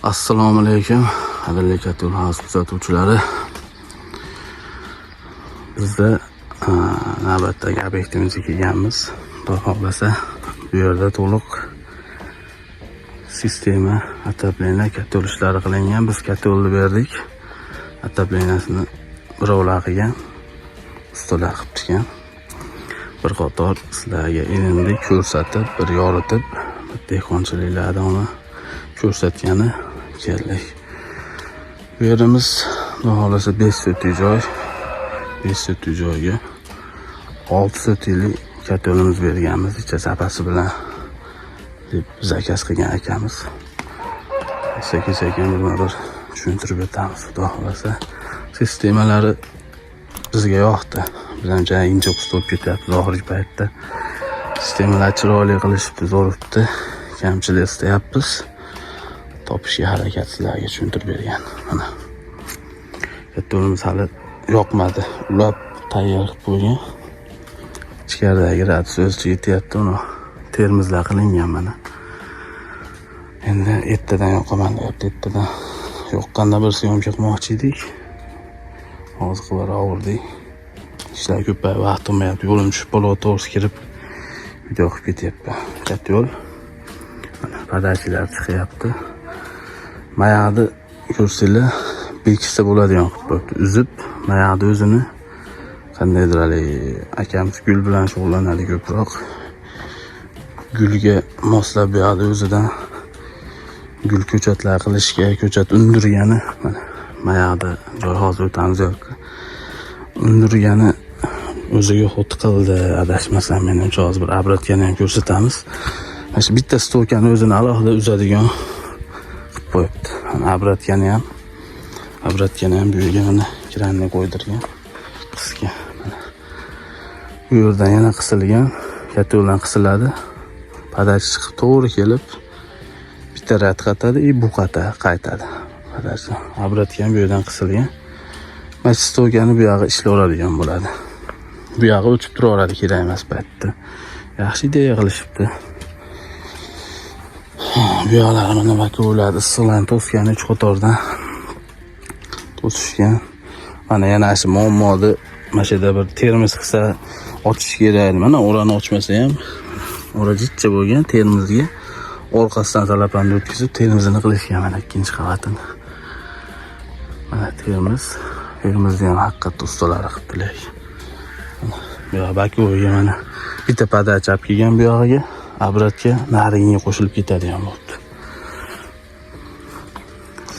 Assalomu alaykum, qadrli Katul House kuzatuvchilari. Bizda navbatdagi obyektimizga kelganmiz. Xudo xohlasa bu yerda to'liq sistema отопление katul ishlari qilingan. Biz katulni berdik. Отоплениясini birovlar qilgan, ustalar qilib chiqqan. Bir qator sizlarga endi ko'rsatib, bir yoritib, dehqonchiliklardan uni ko'rsatgani kerak. Bu yerimiz xudo xohlasa 5 sotli joy. 5 sotli joyga 6 sotli katulimiz berganmiz, icha sapasi bilan deb zakaz qilgan akamiz. Sekin-sekin bir tushuntirib o'tamiz. Xudo xohlasa sistemalari bizga yoqdi. Bizancha injiq bo'lib ketyapti oxirgi paytda. Sistemalar chiroyli qilishibdi, zo'ribdi. Kamchilik istayapmiz. Topishga harakat sizlarga tushuntirib bergan. Mana. Katulimiz hali yoqmadi. Ulab tayyor qilib qo'ygan. Ichkaridagi radius o'zicha yetyapti, uni termizlar qilingan mana. Endi ertadan yoqaman deyapti. Ertadan yoqqanda bir syomka qilmoqchi edik. Hozir qilib oldik. İşler ko'payib vaqt olmayapti. Yo'lim tushib bo'lib to'g'ri kirib video qilib ketyapti. Katta yo'l. Mana padachilar chiqyapti. Mayaqni ko'rsanglar bekitsa bo'ladigan qilib qo'yibdi. Uzib, mayaqni o'zini qandaydir akamiz gul bilan shug'ullanadi ko'proq. Gulga moslab beradi o'zidan. Gul ko'chatlar qilishga, ko'chat undirgani mana mayaqni joy hozir o'tamiz yo'q. Undirgani o'ziga xot qildi, adashmasam menimcha hozir bir obrotkani ham ko'rsatamiz. Mana shu bitta stokani o'zini alohida uzadigan qilib qo'yibdi. Mana obrotkani ham bu yerga mana kranni qo'ydirgan. Qisga mana. Bu yerdan yana qisilgan, katuldan qisiladi. Padachi chiqib to'g'ri kelib bitta rad qatadi, bu qata qaytadi. Padachi obrotga ham bu yerdan qisilgan. Machistogani bu yog'i ishlayveradigan bo'ladi. Bu yog'i o'chib turaveradi kerak emas paytda. Yaxshi ideya qilishibdi. Bu yoqlar mana vako'ladi, issiqlarni to'sgan 3 qatordan to'sishgan. Mana yana shu muammoni mana shu yerda bir termiz qilsa ochish kerak. Mana o'rani ochmasa ham o'ra jichcha bo'lgan termizga orqasidan salapani o'tkazib termizini qilishgan mana ikkinchi qavatini. Mana termizni ham haqiqatda ustalari qilibdilar. Bu yoq bako'ga mana bitta padachi olib kelgan bu yog'iga, obrotga nariga qo'shilib ketadigan bo'ldi.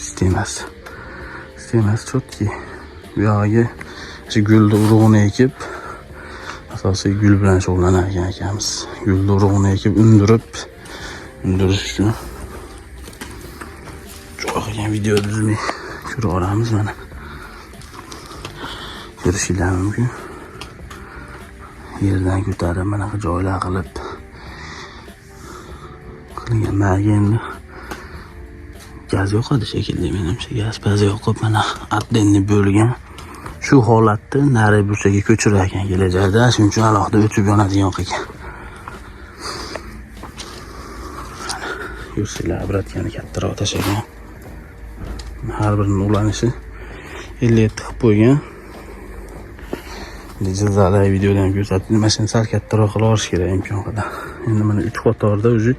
Sistemasi chotki. Bu yog'iga shu gulni urug'ini ekib, asosiy gul bilan shug'ullanadigan akamiz. Gulni urug'ini ekib undirish uchun jo'ragan video tuzmay ko'ra olamiz mana. Ko'rishinglar mumkin. Yerdan ko'tarib mana bu joylar qilib qilingan. Menga endi gaz yoqadi shekilli, menimcha gaz yoqib mana addenni bo'lgan. Shu holatda nari burchaga ko'chirar ekan kelajakda, shuning uchun alohida o'chib yonadigan qilgan. Ko'rsanglar, obrotkani kattaroq tashlagan. Har birining ulanishi 57 qilib qo'ygan. Jilzali videoda ham ko'rsatdim. Mashina sal kattaroq qilib olish kerak imkon qadar. Endi mana 3 qatorda o'zi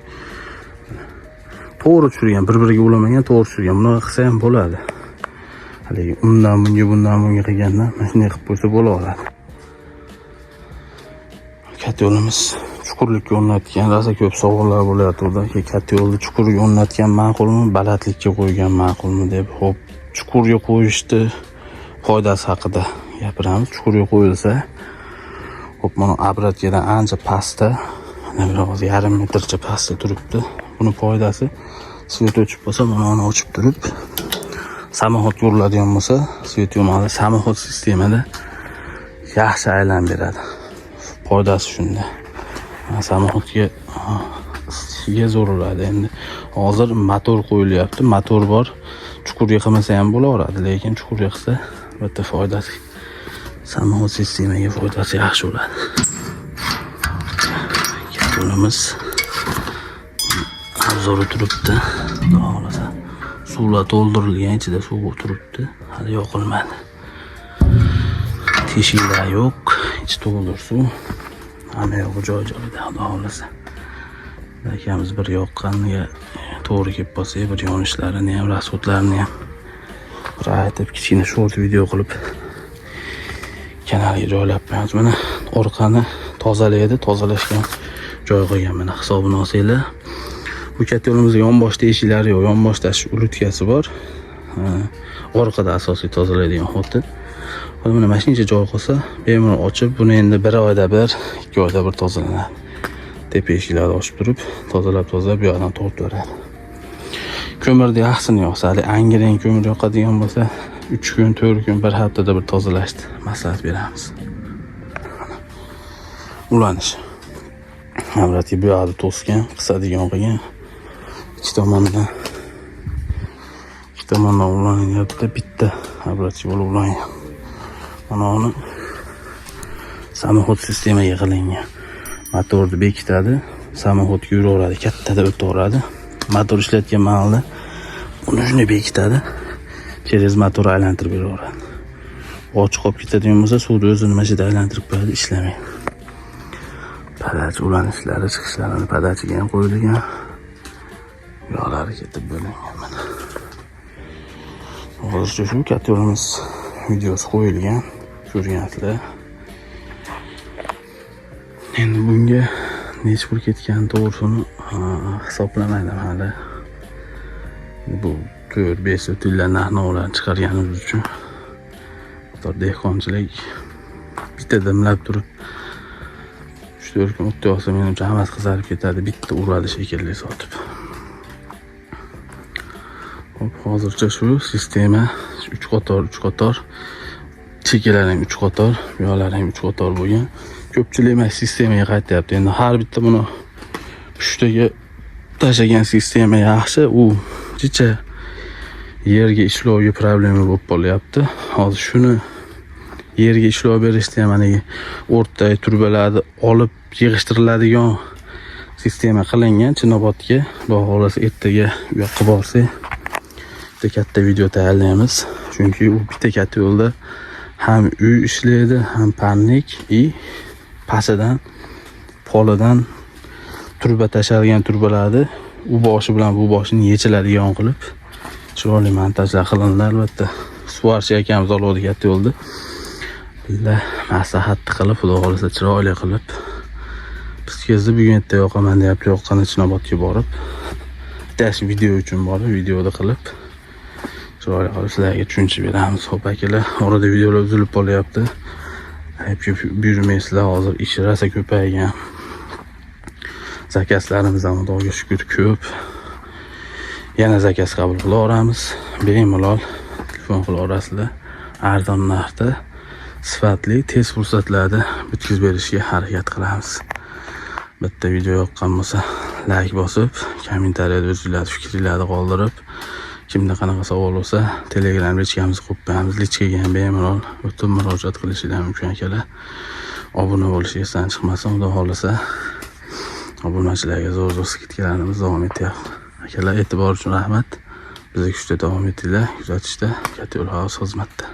to'g'ri tushirgan, bir-biriga ulamagan, to'g'ri tushirgan. Buni qilsa ham bo'ladi. Haligi bundan bunga qilgandan mana shunday qilib qo'ysa bo'laveradi. Katta yo'limiz chuqurlikka o'rnatgan, rosa ko'p savollar bo'layotdi. Katta yo'lni chuqurga o'rnatgan ma'qulmi, balandlikka qo'ygan ma'qulmi deb. Xo'p, chuqurga qo'yishdi foydasi haqida gapiramiz. Chuqurga qo'yilsa, xo'p, mana obrotgadan ancha pastda, mana biroz yarim metrcha pastda turibdi. Buni foydasi svet o'chib bo'lsa, mana uni o'chib turib, samoxod yuriladigan bo'lsa, svet yo'mali samoxod sistemada yaxshi aylanib beradi. Foydasi shunda. Samoxodga zo'riladi. Endi hozir motor qo'yilyapti. Motor bor. Chuqurga qilmasa ham bo'laveradi, lekin chuqurga qilsa bitta foydasi. Samoxod sistemaga foydasi yaxshi bo'ladi. Yo'limiz zo'r turibdi. Xudo xolasa suvlar to'ldirilgan, ichida suv turibdi. Hali yoqilmadi. Teshiklar yo'q, ichi to'ldir suv. Hamma yo'q joy-joyida, xudo xolasa. Akamiz bir yoqqaniga to'g'ri kelib qolsa, bir yonishlarini ham, rasxodlarini ham bir aytib, kichkina short video qilib kanalga joylab qo'yamiz. Mana orqani tozalaydi, tozalashgan joy qo'ygan, mana hisobini olsanglar. Bu katta yo'limizda yonboshda eshiklari yo'q, yonboshda shu ulutkasi bor. Orqada asosiy tozalaydigan xoti. Mana mashincha joy qolsa, bemalol ochib, buni endi 1 oyda bir, 2 oyda bir tozalanadi. Tepa eshiklarni ochib turib, tozalab bu yoqdan tortib beradi. Ko'mirni yaxsini yoqsa, hali angrang ko'mir yoqadigan bo'lsa, 3 kun, 4 kun, 1 haftada bir tozalashni maslahat beramiz. Ulanish. Avratga bu yoqda to'sgan, qisadigan qilgan. Ikki tomondan ulanyapti, bitta avratga bo'lib ulangan. Mana uni samoxod sistemaga qilingan. Motorni bekitadi, samoxod yuraveradi, kattada o'taveradi. Motor ishlayotgan mahalda uni shunday bekitadi, через motor aylantirib beraveradi. Ochiq qolib ketadigan bo'lsa, suvni o'zini mashina aylantirib qo'yadi, ishlamaydi. Padach ulanishlari, chiqishlarini padachiga ham qo'yilgan. Yo'llari ketib bo'lingan mana. Hozircha shu katta yo'limiz videosi qo'yilgan, ko'rgansizlar. Endi bunga necha pul ketgan to'g'risini hisoblamaydim hali. Bu 4-5 yillar narx-navolarni chiqarganimiz uchun dehqonchilik bitta dimlab turib 3-4 kun o'tib olsa, menimcha hammasi qizarib ketadi, bitta uradi shekilli sotib. Hop, hozircha shu sistema 3 qator. Chekilar ham 3 qator, bu yoqlar ham 3 qator bo'lgan. Ko'pchilik mana sistemaga qaytyapti. Endi har bitta buni pushtaga tashlagan sistema yaxshi, u jicha yerga ishlovga problema bo'lib qolyapti. Hozir shuni yerga ishlov berishda ham mana o'rtaga turbalarni olib yig'ishtiriladigan sistema qilingan. Chinobodga xudo xolasa ertaga u yoqqa borsak, bitta katta video tayyorlaymiz. Chunki u bitta katta yo'lda ham uy ishlaydi, ham parnik pastidan, polidan turba tashalgan turbalarni u boshi bilan bu boshini yechiladigan qilib chiroyli montajlar qilinadi. Albatta, Suvarchi akamiz oladi katta yo'lda. Billa maslahat qilib, xudo xolasa chiroyli qilib bizga bugun erta yoqaman deyapti, yoqqani Chinobodga borib, bitta video uchun borib, videoni qilib chiroyli qilib sizlarga tushunchib beramiz. Xo'p akalar, orada videolar uzilib qolyapti. Hep buyurmaysizlar, hozir ish rosa ko'paygan. Zakazlarimiz ham Xudoga shukr ko'p. Yana zakaz qabul qilaveramiz. Bemalol telefon qilaverasizlar. Arzon narxda, sifatli, tez fursatlarda bitkazib berishga harakat qilamiz. Bitta video yoqqan bo'lsa, like bosib, kommentariyada o'zingizlarning fikringizni qoldirib, kimda qanaqa savol bo'lsa, Telegram lichkamizni qo'yib qo'yamiz. Lichkaga ham bemalol o'tib murojaat qilishingiz mumkin akalar. Obuna bo'lishga esdan chiqmasin, xudo xolasa. Obunachilarga zo'r skidkalarimiz davom etyapti. Akalar, e'tibor uchun rahmat. Bizni kuchda davom etinglar, kuzatishda. Katta yo'l xizmatda.